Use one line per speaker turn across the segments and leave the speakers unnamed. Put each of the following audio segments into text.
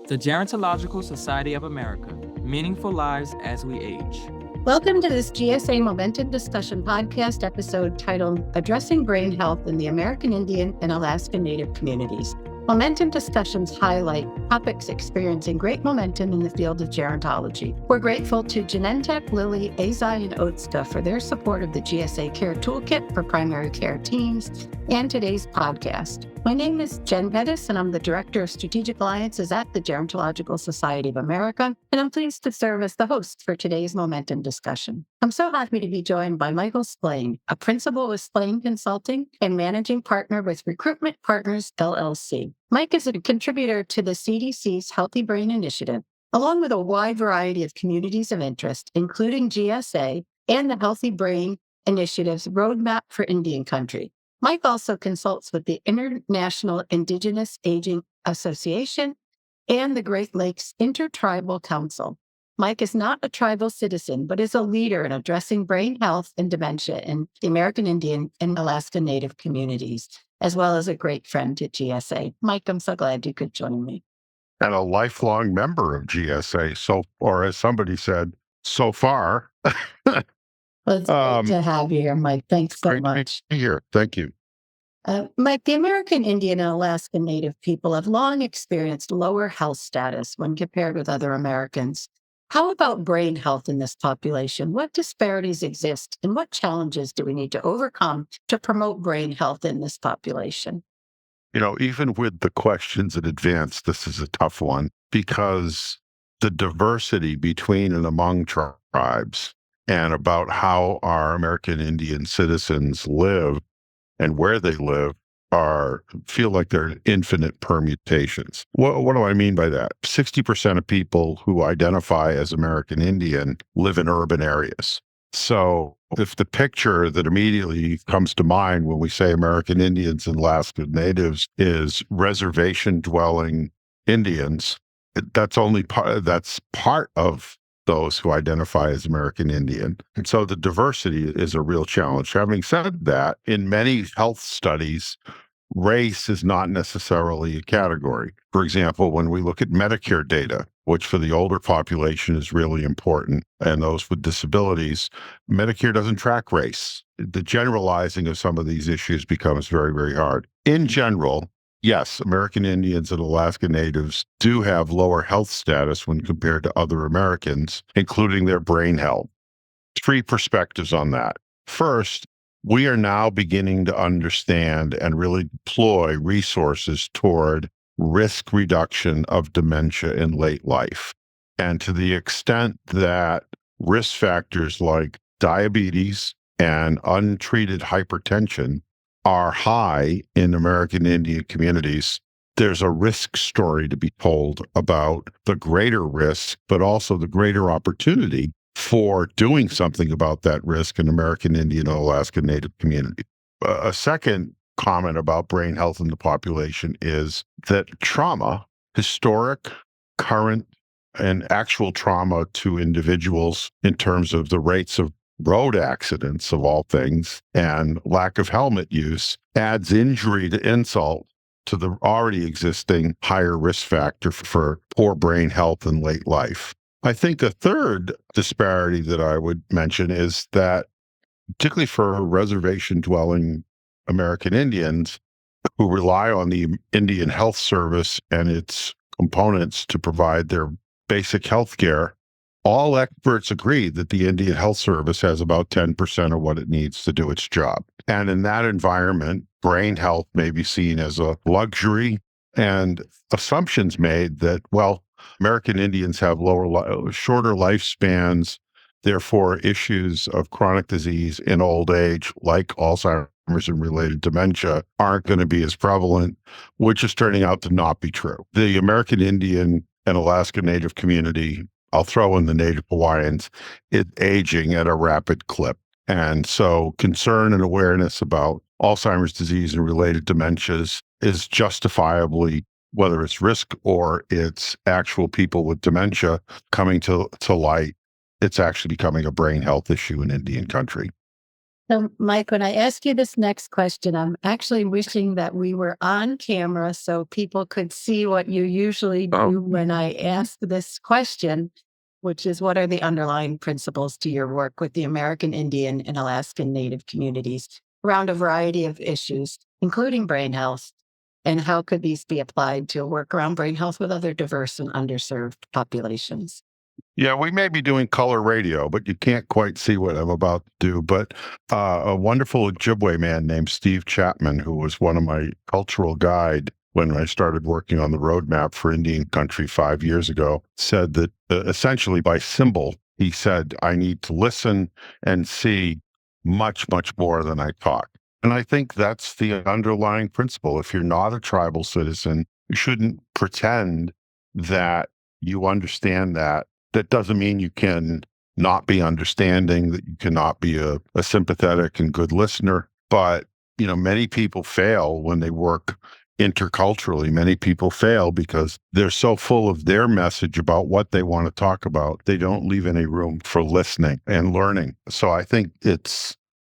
The Gerontological Society of America, Meaningful Lives as We Age.
Welcome to this GSA Momentum Discussion podcast episode titled Addressing Brain Health in the American Indian and Alaska Native Communities. Momentum discussions highlight topics experiencing great momentum in the field of gerontology. We're grateful to Genentech, Lilly, Eisai, and Otsuka for their support of the GSA Care Toolkit for primary care teams and today's podcast. My name is Jen Pettis, and I'm the Director of Strategic Alliances at the Gerontological Society of America, and I'm pleased to serve as the host for today's Momentum discussion. I'm so happy to be joined by Michael Splaine, a principal with Splaine Consulting and managing partner with Recruitment Partners, LLC. Mike is a contributor to the CDC's Healthy Brain Initiative, along with a wide variety of communities of interest, including GSA and the Healthy Brain Initiative's Roadmap for Indian Country. Mike also consults with the International Indigenous Aging Association and the Great Lakes Intertribal Council. Mike is not a tribal citizen, but is a leader in addressing brain health and dementia in the American Indian and Alaska Native communities, as well as a great friend to GSA. Mike, I'm so glad you could join me.
And a lifelong member of GSA, or as somebody said, so far.
Well, it's great to have you here, Mike. Thanks so much.
Great to be here. Thank you.
Mike, the American Indian and Alaska Native people have long experienced lower health status when compared with other Americans. How about brain health in this population? What disparities exist, and what challenges do we need to overcome to promote brain health in this population?
You know, even with the questions in advance, this is a tough one because the diversity between and among tribes and about how our American Indian citizens live and where they live feel like they're infinite permutations. What do I mean by that? 60% of people who identify as American Indian live in urban areas. So if the picture that immediately comes to mind when we say American Indians and Alaska Natives is reservation-dwelling Indians, that's part of those who identify as American Indian. And so the diversity is a real challenge. Having said that, in many health studies, race is not necessarily a category. For example, when we look at Medicare data, which for the older population is really important, and those with disabilities, Medicare doesn't track race. The generalizing of some of these issues becomes very, very hard. In general, yes, American Indians and Alaska Natives do have lower health status when compared to other Americans, including their brain health. 3 perspectives on that. First, we are now beginning to understand and really deploy resources toward risk reduction of dementia in late life. And to the extent that risk factors like diabetes and untreated hypertension are high in American Indian communities, there's a risk story to be told about the greater risk, but also the greater opportunity for doing something about that risk in American Indian and Alaska Native community. A second comment about brain health in the population is that trauma, historic, current, and actual trauma to individuals in terms of the rates of road accidents of all things and lack of helmet use adds injury to insult to the already existing higher risk factor for poor brain health in late life. I think a third disparity that I would mention is that, particularly for reservation-dwelling American Indians who rely on the Indian Health Service and its components to provide their basic health care, all experts agree that the Indian Health Service has about 10% of what it needs to do its job. And in that environment, brain health may be seen as a luxury, and assumptions made that, well, American Indians have shorter lifespans, therefore issues of chronic disease in old age, like Alzheimer's and related dementia, aren't going to be as prevalent, which is turning out to not be true. The American Indian and Alaska Native community, I'll throw in the Native Hawaiians, is aging at a rapid clip. And so concern and awareness about Alzheimer's disease and related dementias is justifiably, whether it's risk or it's actual people with dementia coming to light, it's actually becoming a brain health issue in Indian country.
So, Mike, when I ask you this next question, I'm actually wishing that we were on camera so people could see what you usually do when I ask this question, which is what are the underlying principles to your work with the American Indian and Alaskan Native communities around a variety of issues, including brain health, and how could these be applied to work around brain health with other diverse and underserved populations?
Yeah, we may be doing color radio, but you can't quite see what I'm about to do. But a wonderful Ojibwe man named Steve Chapman, who was one of my cultural guide when I started working on the roadmap for Indian country 5 years ago, said that essentially by symbol, he said, I need to listen and see much, much more than I talk. And I think that's the underlying principle. If you're not a tribal citizen, you shouldn't pretend that you understand that. That doesn't mean you can not be understanding, that you cannot be a sympathetic and good listener. But, many people fail when they work interculturally. Many people fail because they're so full of their message about what they want to talk about. They don't leave any room for listening and learning. So I think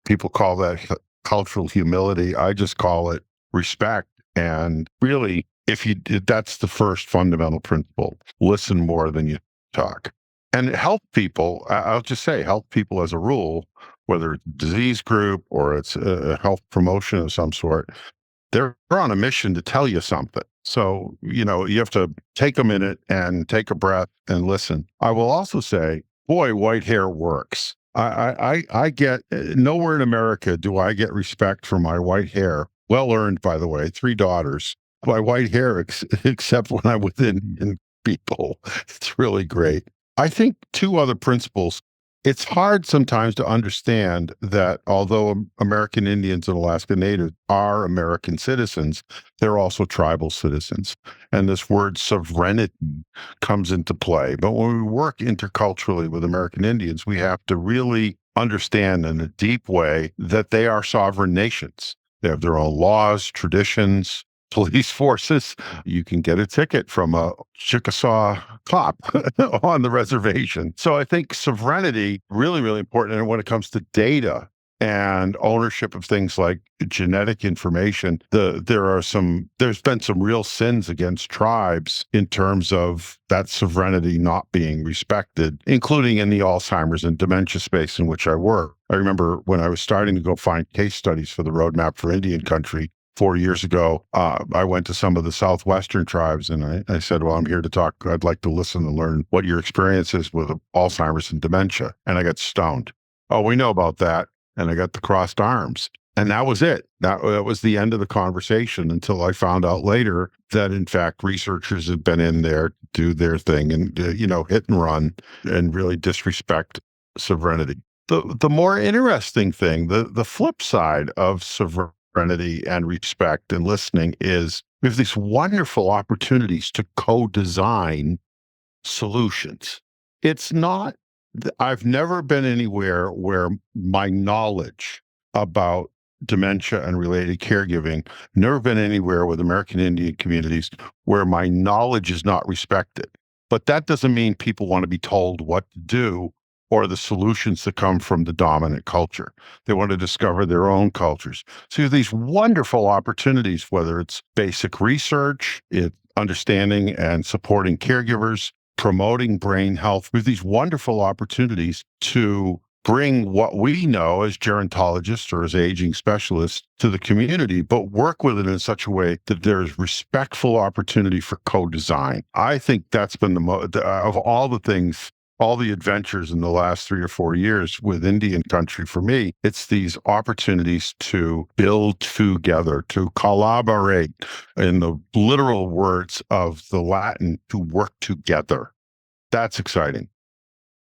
people call that cultural humility. I just call it respect. And really, that's the first fundamental principle. Listen more than you talk. And help people, I'll just say, help people as a rule, whether it's a disease group or it's a health promotion of some sort, they're on a mission to tell you something. So, you have to take a minute and take a breath and listen. I will also say, boy, white hair works. I get, nowhere in America do I get respect for my white hair. Well earned, by the way, 3 daughters. My white hair, except when I'm with Indian people. It's really great. I think 2 other principles. It's hard sometimes to understand that although American Indians and Alaska Natives are American citizens, they're also tribal citizens. And this word sovereignty comes into play. But when we work interculturally with American Indians, we have to really understand in a deep way that they are sovereign nations. They have their own laws, traditions, police forces. You can get a ticket from a Chickasaw cop on the reservation. So I think sovereignty really, really important. And when it comes to data and ownership of things like genetic information, there's been some real sins against tribes in terms of that sovereignty not being respected, including in the Alzheimer's and dementia space in which I work. I remember when I was starting to go find case studies for the roadmap for Indian country, 4 years ago, I went to some of the Southwestern tribes and I said, well, I'm here to talk. I'd like to listen and learn what your experience is with Alzheimer's and dementia. And I got stoned. Oh, we know about that. And I got the crossed arms. And that was it. That was the end of the conversation until I found out later that, in fact, researchers had been in there to do their thing and, hit and run and really disrespect sovereignty. The more interesting thing, the flip side of sovereignty and respect and listening is we have these wonderful opportunities to co-design solutions. I've never been anywhere where my knowledge about dementia and related caregiving, never been anywhere with American Indian communities where my knowledge is not respected. But that doesn't mean people want to be told what to do or the solutions that come from the dominant culture. They want to discover their own cultures. So you have these wonderful opportunities, whether it's basic research, it's understanding and supporting caregivers, promoting brain health, with these wonderful opportunities to bring what we know as gerontologists or as aging specialists to the community, but work with it in such a way that there's respectful opportunity for co-design. I think that's been of all the things, all the adventures in the last 3 or 4 years with Indian country, for me, it's these opportunities to build together, to collaborate, in the literal words of the Latin, to work together. That's exciting.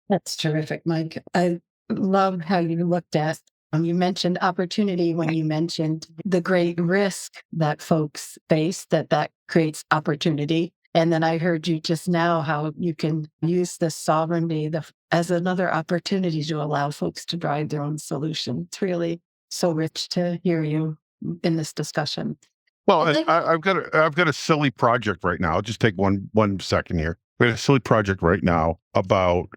That's terrific, Mike. I love how you looked at, you mentioned opportunity when you mentioned the great risk that folks face, that creates opportunity. And then I heard you just now how you can use the sovereignty as another opportunity to allow folks to drive their own solution. It's really so rich to hear you in this discussion.
Well, and I've got a silly project right now. I'll just take one second here. We have a silly project right now about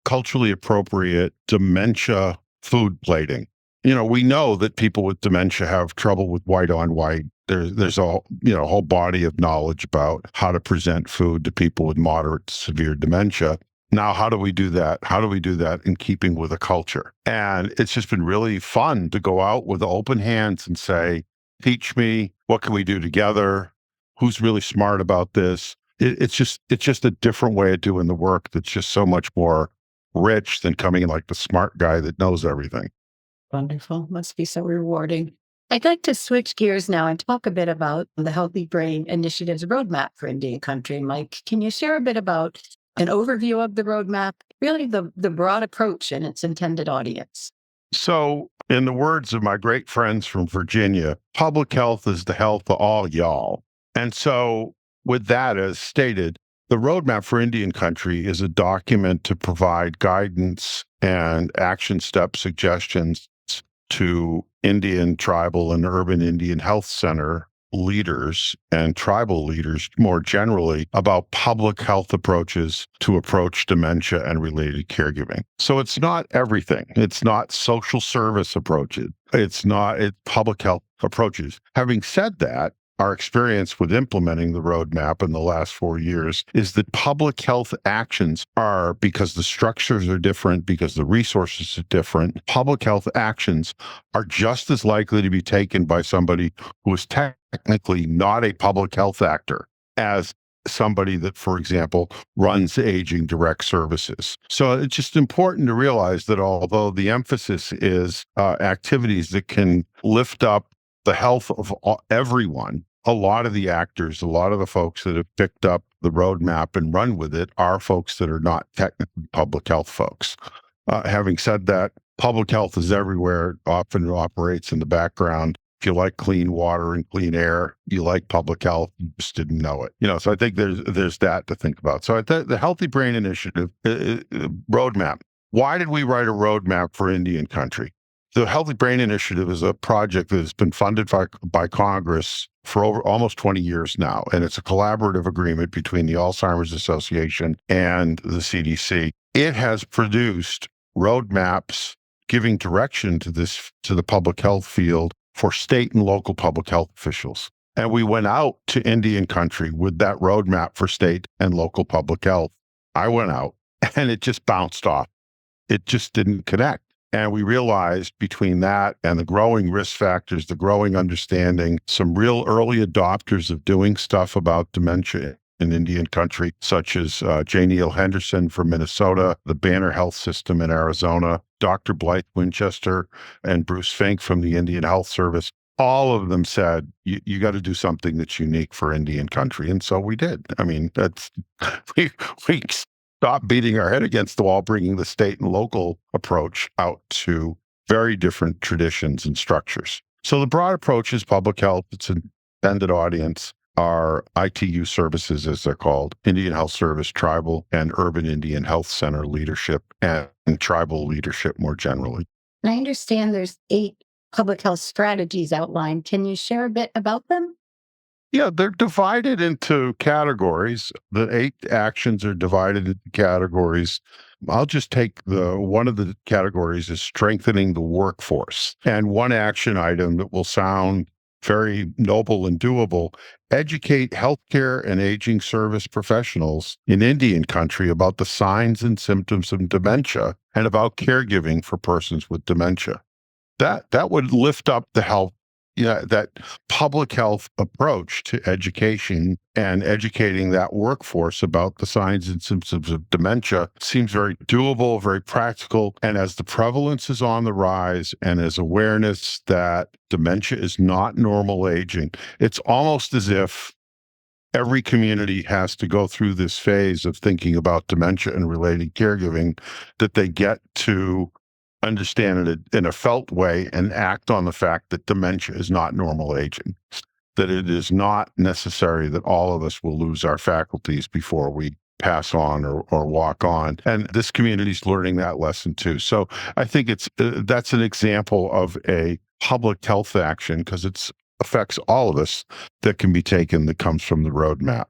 culturally appropriate dementia food plating. we know that people with dementia have trouble with white on white. There's a whole body of knowledge about how to present food to people with moderate to severe dementia. Now, how do we do that? How do we do that in keeping with a culture? And it's just been really fun to go out with open hands and say, teach me, what can we do together? Who's really smart about this? It's just a different way of doing the work that's just so much more rich than coming in like the smart guy that knows everything.
Wonderful. Must be so rewarding. I'd like to switch gears now and talk a bit about the Healthy Brain Initiative's roadmap for Indian country. Mike, can you share a bit about an overview of the roadmap, really the broad approach and its intended audience?
So, in the words of my great friends from Virginia, public health is the health of all y'all. And so, with that as stated, the roadmap for Indian country is a document to provide guidance and action step suggestions to Indian, tribal, and urban Indian health center leaders and tribal leaders more generally about public health approaches to approach dementia and related caregiving. So it's not everything. It's not social service approaches. It's public health approaches. Having said that, our experience with implementing the roadmap in the last 4 years is that public health actions are, because the structures are different, because the resources are different, public health actions are just as likely to be taken by somebody who is technically not a public health actor as somebody that, for example, runs aging direct services. So it's just important to realize that although the emphasis is activities that can lift up the health of everyone, a lot of the actors, a lot of the folks that have picked up the roadmap and run with it are folks that are not technically public health folks. Having said that, public health is everywhere. It often operates in the background. If you like clean water and clean air, you like public health, you just didn't know it. So I think there's that to think about. So the Healthy Brain Initiative roadmap. Why did we write a roadmap for Indian country? The Healthy Brain Initiative is a project that has been funded by Congress for almost 20 years now, and it's a collaborative agreement between the Alzheimer's Association and the CDC. It has produced roadmaps giving direction to the public health field for state and local public health officials. And we went out to Indian country with that roadmap for state and local public health. I went out, and it just bounced off. It just didn't connect. And we realized between that and the growing risk factors, the growing understanding, some real early adopters of doing stuff about dementia in Indian country, such as J. Neil Henderson from Minnesota, the Banner Health System in Arizona, Dr. Blythe Winchester, and Bruce Fink from the Indian Health Service. All of them said, you got to do something that's unique for Indian country. And so we did. I mean, we stop beating our head against the wall, bringing the state and local approach out to very different traditions and structures. So the broad approach is public health. Its intended audience are ITU services, as they're called, Indian Health Service, tribal and urban Indian health center leadership, and tribal leadership more generally.
And I understand there's 8 public health strategies outlined. Can you share a bit about them?
Yeah, they're divided into categories. The 8 actions are divided into categories. I'll just take one of the categories is strengthening the workforce. And one action item that will sound very noble and doable, educate healthcare and aging service professionals in Indian country about the signs and symptoms of dementia and about caregiving for persons with dementia. That would lift up the health. That public health approach to education and educating that workforce about the signs and symptoms of dementia seems very doable, very practical. And as the prevalence is on the rise and as awareness that dementia is not normal aging, it's almost as if every community has to go through this phase of thinking about dementia and related caregiving, that they get to understand it in a felt way and act on the fact that dementia is not normal aging, that it is not necessary that all of us will lose our faculties before we pass on or walk on. And this community is learning that lesson too. So I think that's an example of a public health action, because it affects all of us, that can be taken, that comes from the roadmap.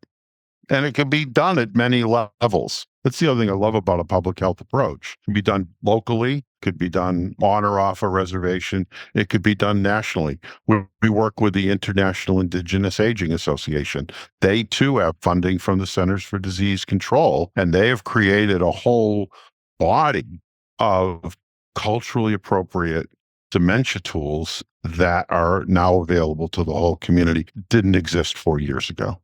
And it can be done at many levels. That's the other thing I love about a public health approach. It can be done locally, could be done on or off a reservation. It could be done nationally. We work with the International Indigenous Aging Association. They too have funding from the Centers for Disease Control, and they have created a whole body of culturally appropriate dementia tools that are now available to the whole community. Didn't exist 4 years ago.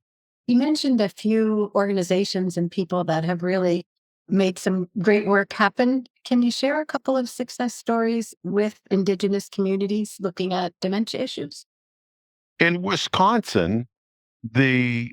You mentioned a few organizations and people that have really made some great work happen. Can you share a couple of success stories with indigenous communities looking at dementia issues?
In Wisconsin, the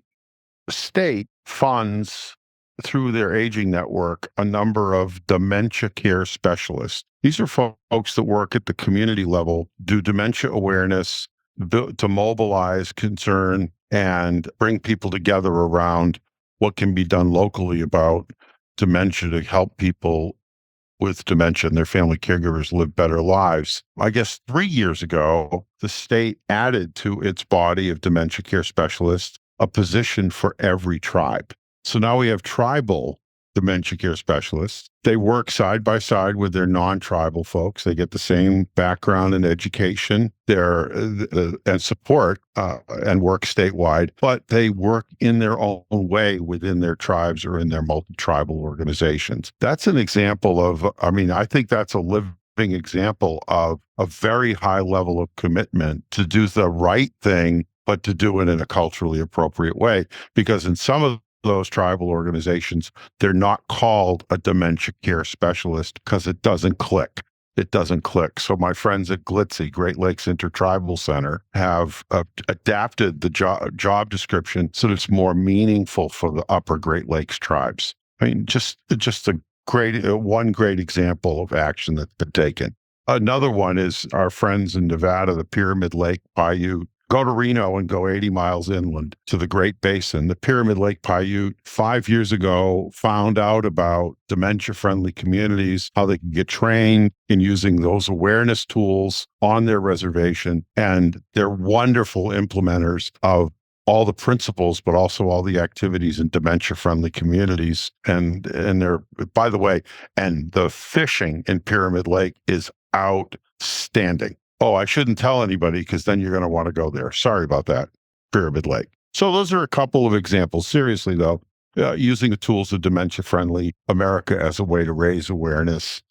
state funds through their aging network a number of dementia care specialists. These are folks that work at the community level, do dementia awareness, to mobilize concern and bring people together around what can be done locally about dementia to help people with dementia and their family caregivers live better lives. I guess 3 years ago, the state added to its body of dementia care specialists a position for every tribe. So now we have tribal dementia care specialists. They work side by side with their non-tribal folks. They get the same background and education and support and work statewide, but they work in their own way within their tribes or in their multi-tribal organizations. That's an example of, I think that's a living example of a very high level of commitment to do the right thing, but to do it in a culturally appropriate way. Because in some of those tribal organizations, they're not called a dementia care specialist because it doesn't click. It doesn't click. So my friends at GLTCI, Great Lakes Intertribal Center, have adapted the job description so that it's more meaningful for the upper Great Lakes tribes. Just a one great example of action that's been taken. Another one is our friends in Nevada, the Pyramid Lake Paiute. Go to Reno and go 80 miles inland to the Great Basin. The Pyramid Lake Paiute 5 years ago found out about dementia-friendly communities, how they can get trained in using those awareness tools on their reservation. And they're wonderful implementers of all the principles, but also all the activities in dementia-friendly communities. And they're, by the way, and the fishing in Pyramid Lake is outstanding. Oh, I shouldn't tell anybody because then you're going to want to go there. Sorry about that, Pyramid Lake. So those are a couple of examples. Seriously, though, using the tools of dementia-friendly America as a way to raise awareness.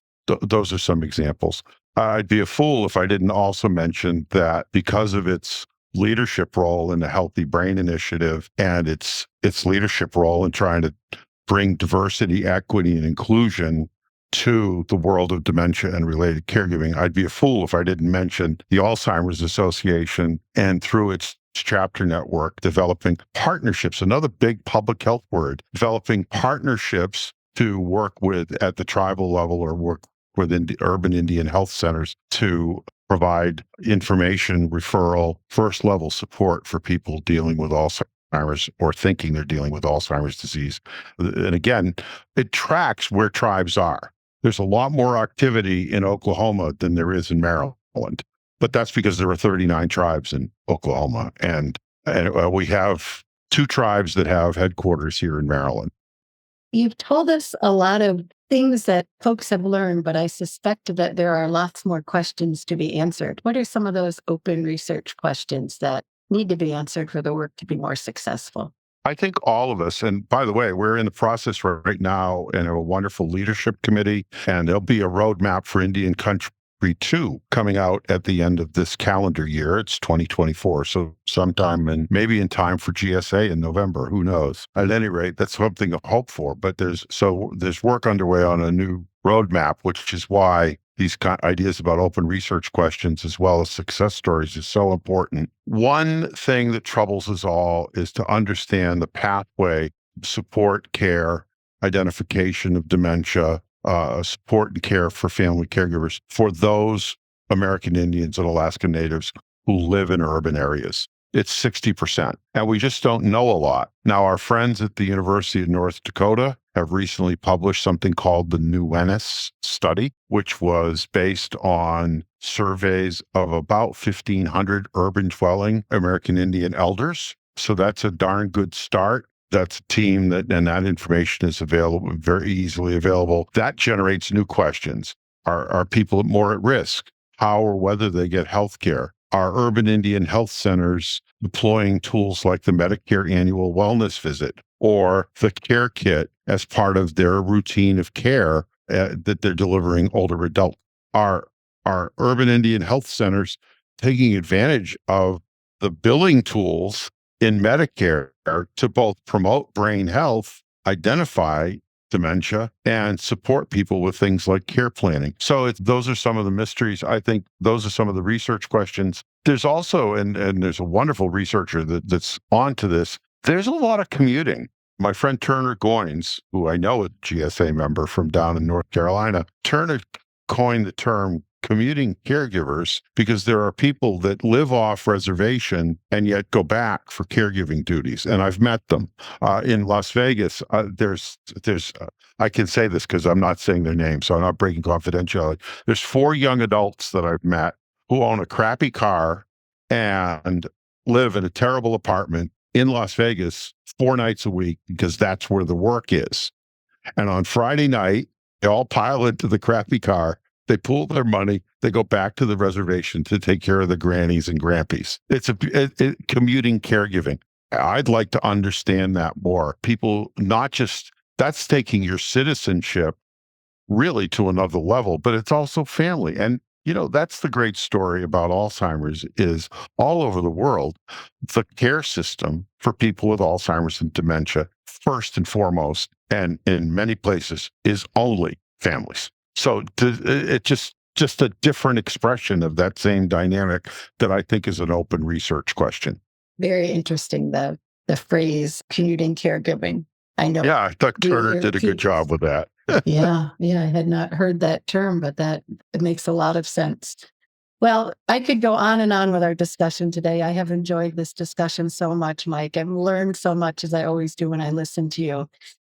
Those are some examples. I'd be a fool if I didn't also mention that because of its leadership role in the Healthy Brain Initiative and its leadership role in trying to bring diversity, equity, and inclusion to the world of dementia and related caregiving. I'd be a fool if I didn't mention the Alzheimer's Association and through its chapter network, developing partnerships, another big public health word, developing partnerships to work with at the tribal level or work within the urban Indian health centers to provide information, referral, first level support for people dealing with Alzheimer's or thinking they're dealing with Alzheimer's disease. And again, it tracks where tribes are. There's a lot more activity in Oklahoma than there is in Maryland, but that's because there are 39 tribes in Oklahoma, and we have 2 tribes that have headquarters here in Maryland.
You've told us a lot of things that folks have learned, but I suspect that there are lots more questions to be answered. What are some of those open research questions that need to be answered for the work to be more successful?
I think all of us, and by the way, we're in the process right now in a wonderful leadership committee, and there'll be a roadmap for Indian Country 2 coming out at the end of this calendar year. It's 2024, so sometime maybe in time for GSA in November, who knows? At any rate, that's something to hope for, but there's work underway on a new roadmap, which is why these ideas about open research questions as well as success stories is so important. One thing that troubles us all is to understand the pathway, support, care, identification of dementia, support and care for family caregivers for those American Indians and Alaska Natives who live in urban areas. It's 60%, and we just don't know a lot. Now, our friends at the University of North Dakota have recently published something called the Nuenis Study, which was based on surveys of about 1,500 urban dwelling American Indian elders. So that's a darn good start. That's a team and that information is available, very easily available. That generates new questions. Are people more at risk? How or whether they get health care? Are urban Indian health centers deploying tools like the Medicare annual wellness visit or the care kit as part of their routine of care that they're delivering older adults? Are urban Indian health centers taking advantage of the billing tools in Medicare to both promote brain health, identify dementia, and support people with things like care planning? So those are some of the mysteries. I think those are some of the research questions. There's also, and there's a wonderful researcher that's onto this, there's a lot of commuting. My friend Turner Goines, who I know is a GSA member from down in North Carolina, Turner coined the term commuting caregivers because there are people that live off reservation and yet go back for caregiving duties. And I've met them in Las Vegas. There's I can say this because I'm not saying their names, so I'm not breaking confidentiality. There's 4 young adults that I've met who own a crappy car and live in a terrible apartment in Las Vegas 4 nights a week because that's where the work is. And on Friday night, they all pile into the crappy car. They pool their money. They go back to the reservation to take care of the grannies and grandpies. It's commuting caregiving. I'd like to understand that more. People, not just, that's taking your citizenship really to another level, but it's also family. And, that's the great story about Alzheimer's is all over the world, the care system for people with Alzheimer's and dementia, first and foremost, and in many places, is only families. So it's just a different expression of that same dynamic that I think is an open research question.
Very interesting, the phrase commuting caregiving. I know.
Yeah, I thought Turner did a good job with that.
Yeah, I had not heard that term, but it makes a lot of sense. Well, I could go on and on with our discussion today. I have enjoyed this discussion so much, Mike. I've learned so much, as I always do when I listen to you.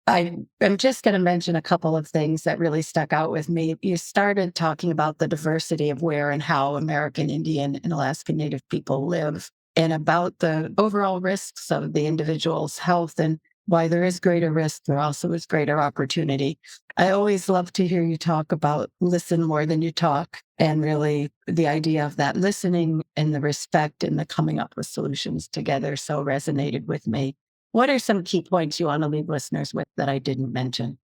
I'm just going to mention a couple of things that really stuck out with me. You started talking about the diversity of where and how American Indian and Alaska Native people live, and about the overall risks of the individual's health, and why there is greater risk, there also is greater opportunity. I always love to hear you talk about listen more than you talk, and really the idea of that listening and the respect and the coming up with solutions together so resonated with me. What are some key points you want to leave listeners with that I didn't mention?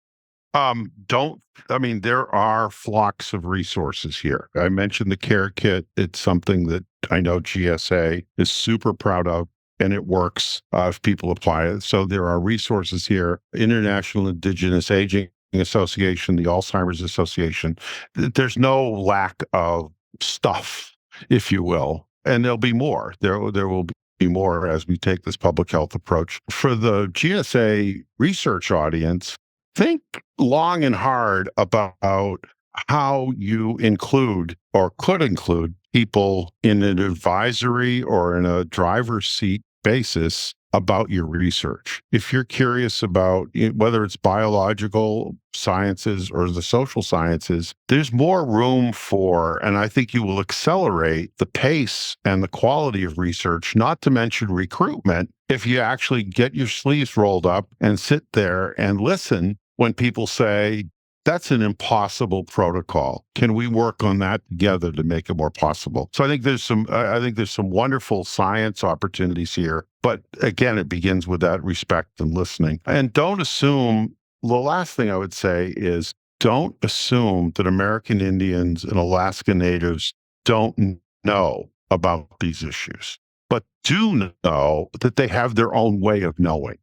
There are flocks of resources here. I mentioned the care kit. It's something that I know GSA is super proud of, and it works if people apply it. So there are resources here. International Indigenous Aging Association, the Alzheimer's Association. There's no lack of stuff, if you will, and there'll be more. There will be more as we take this public health approach. For the GSA research audience, think long and hard about how you include or could include people in an advisory or in a driver's seat basis about your research. If you're curious about whether it's biological sciences or the social sciences, there's more room for, and I think you will accelerate the pace and the quality of research, not to mention recruitment, if you actually get your sleeves rolled up and sit there and listen when people say, that's an impossible protocol. Can we work on that together to make it more possible? So I think there's some wonderful science opportunities here. But again, it begins with that respect and listening. And don't assume, the last thing I would say is don't assume that American Indians and Alaska Natives don't know about these issues, but do know that they have their own way of knowing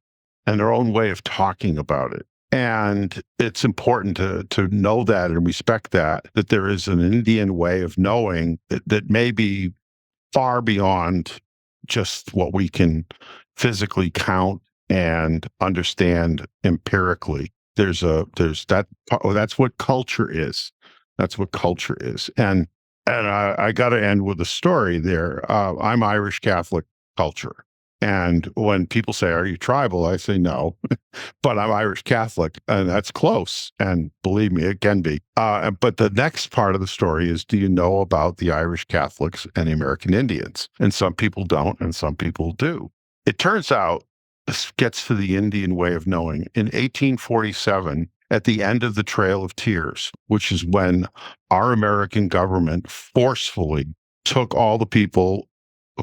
and their own way of talking about it. And it's important to know that and respect that there is an Indian way of knowing that may be far beyond just what we can physically count and understand empirically. There's that. That's what culture is. That's what culture is. And I got to end with a story there. I'm Irish Catholic culture. And when people say, are you tribal? I say, no, but I'm Irish Catholic, and that's close. And believe me, it can be. But the next part of the story is, do you know about the Irish Catholics and the American Indians? And some people don't, and some people do. It turns out, this gets to the Indian way of knowing. In 1847, at the end of the Trail of Tears, which is when our American government forcefully took all the people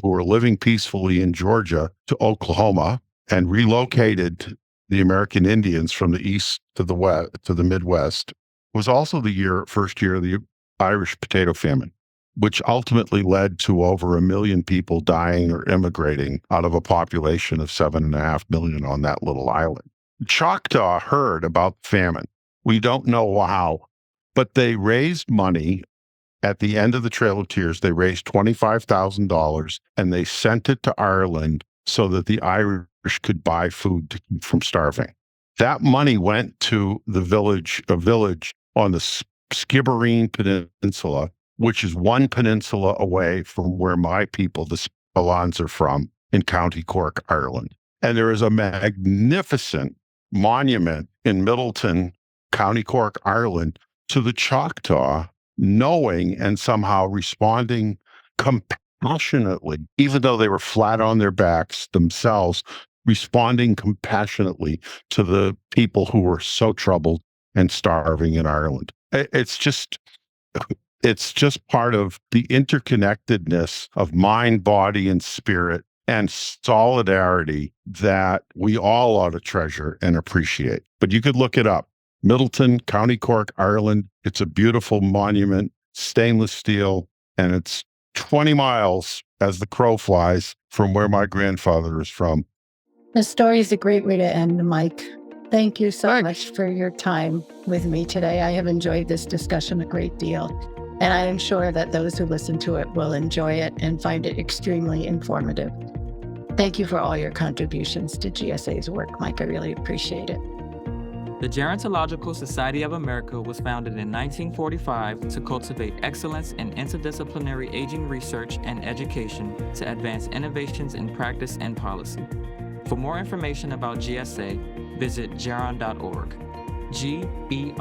who were living peacefully in Georgia to Oklahoma and relocated the American Indians from the east to the west to the Midwest, was also the first year of the Irish potato famine, which ultimately led to over 1 million people dying or immigrating out of a population of 7.5 million on that little island. Choctaw heard about the famine. We don't know how, but they raised money. At the end of the Trail of Tears, they raised $25,000 and they sent it to Ireland so that the Irish could buy food to keep from starving. That money went to a village on the Skibbereen Peninsula, which is one peninsula away from where my people, the Spillans, are from, in County Cork, Ireland. And there is a magnificent monument in Middleton, County Cork, Ireland, to the Choctaw, knowing and somehow responding compassionately, even though they were flat on their backs themselves, responding compassionately to the people who were so troubled and starving in Ireland. It's just part of the interconnectedness of mind, body, and spirit and solidarity that we all ought to treasure and appreciate. But you could look it up. Middleton, County Cork, Ireland. It's a beautiful monument, stainless steel, and it's 20 miles as the crow flies from where my grandfather is from.
The story is a great way to end, Mike. Thank you so much for your time with me today. I have enjoyed this discussion a great deal, and I am sure that those who listen to it will enjoy it and find it extremely informative. Thank you for all your contributions to GSA's work, Mike. I really appreciate it.
The Gerontological Society of America was founded in 1945 to cultivate excellence in interdisciplinary aging research and education to advance innovations in practice and policy. For more information about GSA, visit geron.org, GERON.org.